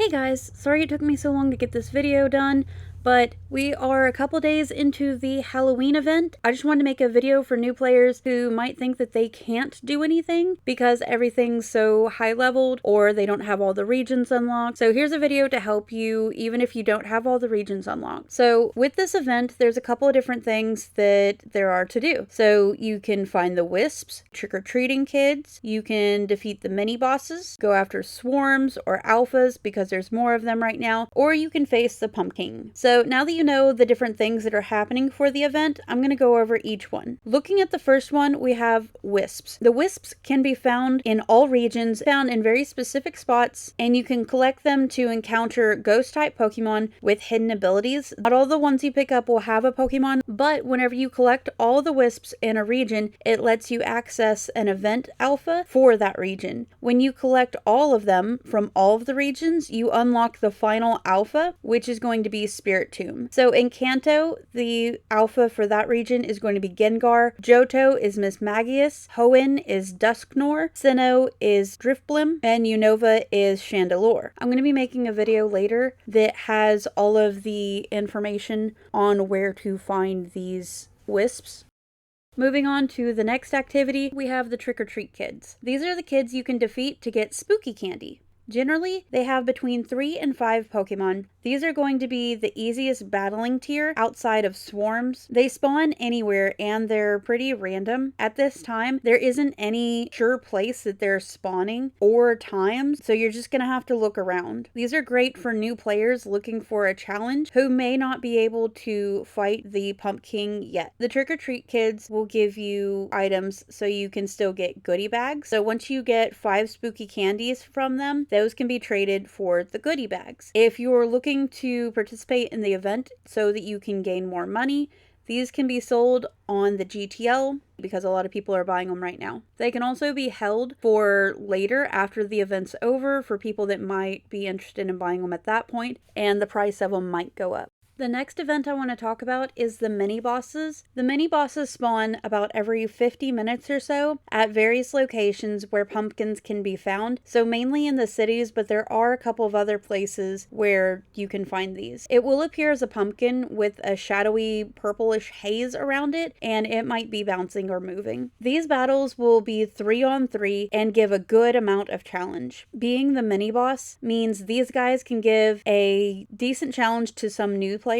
Hey guys, sorry it took me so long to get this video done, but we are a couple days into the Halloween event. I just wanted to make a video for new players who might think that they can't do anything because everything's so high leveled or they don't have all the regions unlocked. So here's a video to help you even if you don't have all the regions unlocked. So with this event, there's a couple of different things that there are to do. So you can find the Wisps, trick-or-treating kids, you can defeat the mini-bosses, go after swarms or alphas because there's more of them right now, or you can face the Pumpking. So now that you know the different things that are happening for the event, I'm going to go over each one. Looking at the first one, we have Wisps. The Wisps can be found in all regions, found in very specific spots, and you can collect them to encounter ghost-type Pokemon with hidden abilities. Not all the ones you pick up will have a Pokemon, but whenever you collect all the Wisps in a region, it lets you access an event alpha for that region. When you collect all of them from all of the regions, you unlock the final alpha, which is going to be Spirit Tomb. So in Kanto, the alpha for that region is going to be Gengar, Johto is Mismagius, Hoenn is Dusknoir, Sinnoh is Drifblim, and Unova is Chandelure. I'm going to be making a video later that has all of the information on where to find these Wisps. Moving on to the next activity, we have the trick-or-treat kids. These are the kids you can defeat to get spooky candy. Generally, they have between 3 and 5 Pokemon. These are going to be the easiest battling tier outside of swarms. They spawn anywhere and they're pretty random. At this time, there isn't any sure place that they're spawning or times, so you're just gonna have to look around. These are great for new players looking for a challenge who may not be able to fight the Pumpking yet. The trick-or-treat kids will give you items so you can still get goodie bags. So once you get 5 spooky candies from them, those can be traded for the goodie bags. If you're looking to participate in the event so that you can gain more money, these can be sold on the GTL because a lot of people are buying them right now. They can also be held for later after the event's over for people that might be interested in buying them at that point, and the price of them might go up. The next event I want to talk about is the mini-bosses. The mini-bosses spawn about every 50 minutes or so at various locations where pumpkins can be found. So mainly in the cities, but there are a couple of other places where you can find these. It will appear as a pumpkin with a shadowy purplish haze around it, and it might be bouncing or moving. These battles will be 3-on-3 and give a good amount of challenge. Being the mini-boss means these guys can give a decent challenge to some new players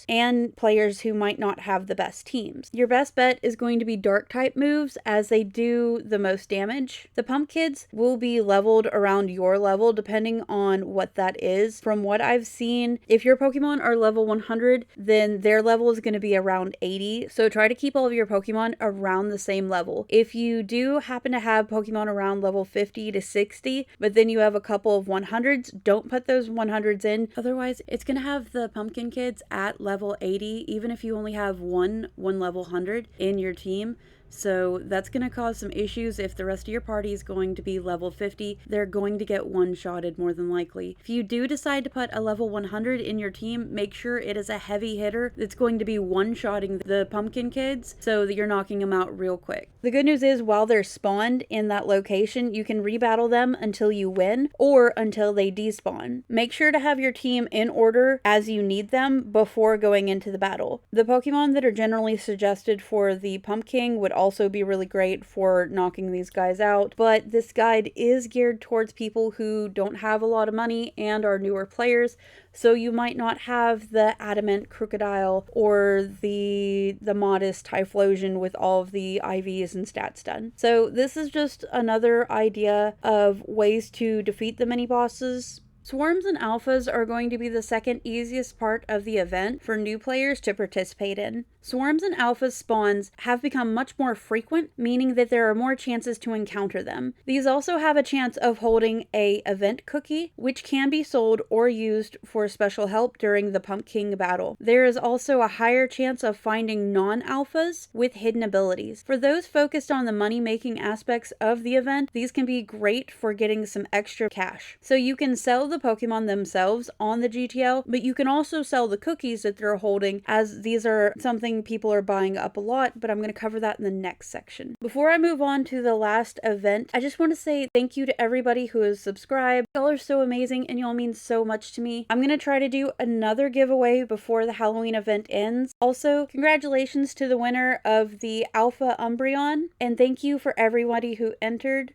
and players who might not have the best teams. Your best bet is going to be dark type moves as they do the most damage. The pump kids will be leveled around your level depending on what that is. From what I've seen, if your Pokemon are level 100, then their level is going to be around 80. So try to keep all of your Pokemon around the same level. If you do happen to have Pokemon around level 50 to 60, but then you have a couple of 100s, don't put those 100s in. Otherwise, it's going to have the pumpkin kids at level 80, even if you only have one level 100 in your team. So that's going to cause some issues if the rest of your party is going to be level 50. They're going to get one-shotted more than likely. If you do decide to put a level 100 in your team, make sure it is a heavy hitter that's going to be one-shotting the pumpkin kids so that you're knocking them out real quick. The good news is while they're spawned in that location, you can rebattle them until you win or until they despawn. Make sure to have your team in order as you need them before going into the battle. The Pokemon that are generally suggested for the Pumpkin would also be really great for knocking these guys out, but this guide is geared towards people who don't have a lot of money and are newer players, so you might not have the Adamant Crocodile or the modest Typhlosion with all of the IVs and stats done. So this is just another idea of ways to defeat the mini bosses. Swarms and alphas are going to be the second easiest part of the event for new players to participate in. Swarms and alpha spawns have become much more frequent, meaning that there are more chances to encounter them. These also have a chance of holding a event cookie, which can be sold or used for special help during the Pumpking battle. There is also a higher chance of finding non-alphas with hidden abilities. For those focused on the money-making aspects of the event, these can be great for getting some extra cash. So you can sell the the Pokemon themselves on the GTL, but you can also sell the cookies that they're holding, as these are something people are buying up a lot, but I'm going to cover that in the next section. Before I move on to the last event, I just want to say thank you to everybody who has subscribed. Y'all are so amazing and y'all mean so much to me. I'm going to try to do another giveaway before the Halloween event ends. Also, congratulations to the winner of the Alpha Umbreon, and thank you for everybody who entered.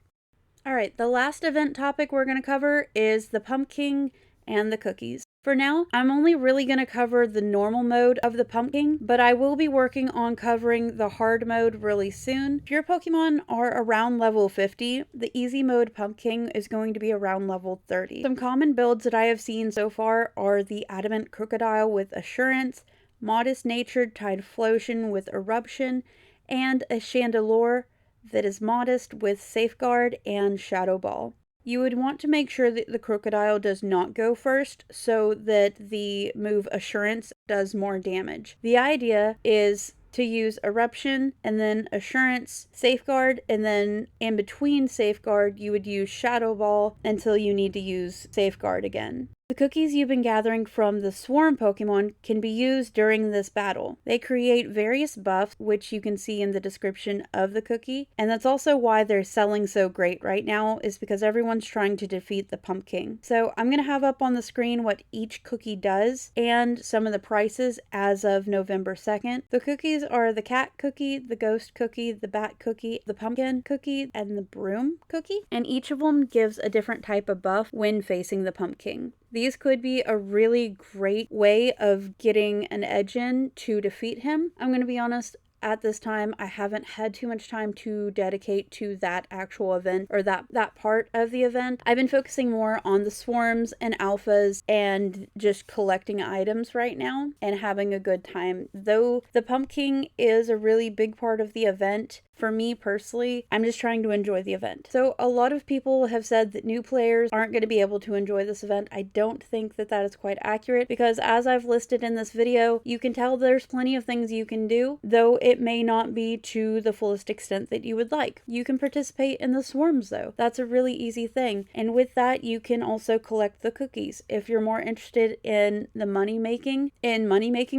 Alright, the last event topic we're going to cover is the Pumpking and the cookies. For now, I'm only really going to cover the normal mode of the Pumpking, but I will be working on covering the hard mode really soon. If your Pokemon are around level 50, the easy mode Pumpking is going to be around level 30. Some common builds that I have seen so far are the Adamant Crocodile with Assurance, Modest Natured Tideflosion with Eruption, and a Chandelure that is modest with Safeguard and Shadow Ball. You would want to make sure that the Crocodile does not go first so that the move Assurance does more damage. The idea is to use Eruption and then Assurance, Safeguard, and then in between Safeguard you would use Shadow Ball until you need to use Safeguard again. The cookies you've been gathering from the Swarm Pokemon can be used during this battle. They create various buffs, which you can see in the description of the cookie, and that's also why they're selling so great right now, is because everyone's trying to defeat the Pumpking. So I'm going to have up on the screen what each cookie does and some of the prices as of November 2nd. The cookies are the Cat Cookie, the Ghost Cookie, the Bat Cookie, the Pumpkin Cookie, and the Broom Cookie, and each of them gives a different type of buff when facing the Pumpking. These could be a really great way of getting an edge in to defeat him. I'm going to be honest, at this time, I haven't had too much time to dedicate to that actual event or that part of the event. I've been focusing more on the swarms and alphas and just collecting items right now and having a good time. Though the Pumpking is a really big part of the event, for me personally, I'm just trying to enjoy the event. So a lot of people have said that new players aren't going to be able to enjoy this event. I don't think that that is quite accurate, because as I've listed in this video, you can tell there's plenty of things you can do, though it may not be to the fullest extent that you would like. You can participate in the swarms though. That's a really easy thing. And with that, you can also collect the cookies. If you're more interested in the money making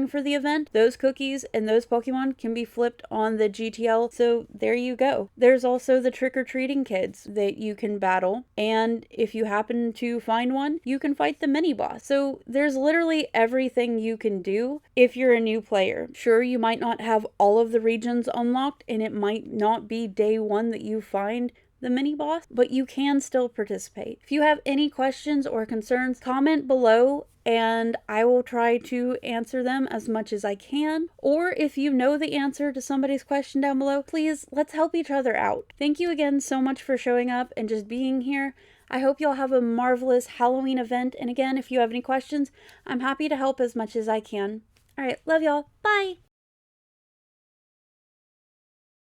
for the event, those cookies and those Pokemon can be flipped on the GTL. So there you go. There's also the trick-or-treating kids that you can battle, and if you happen to find one, you can fight the mini boss. So there's literally everything you can do if you're a new player. Sure, you might not have all of the regions unlocked, and it might not be day one that you find the mini boss, but you can still participate. If you have any questions or concerns, comment below and I will try to answer them as much as I can. Or if you know the answer to somebody's question down below, please, let's help each other out. Thank you again so much for showing up and just being here. I hope y'all have a marvelous Halloween event. And again, if you have any questions, I'm happy to help as much as I can. All right, love y'all. Bye.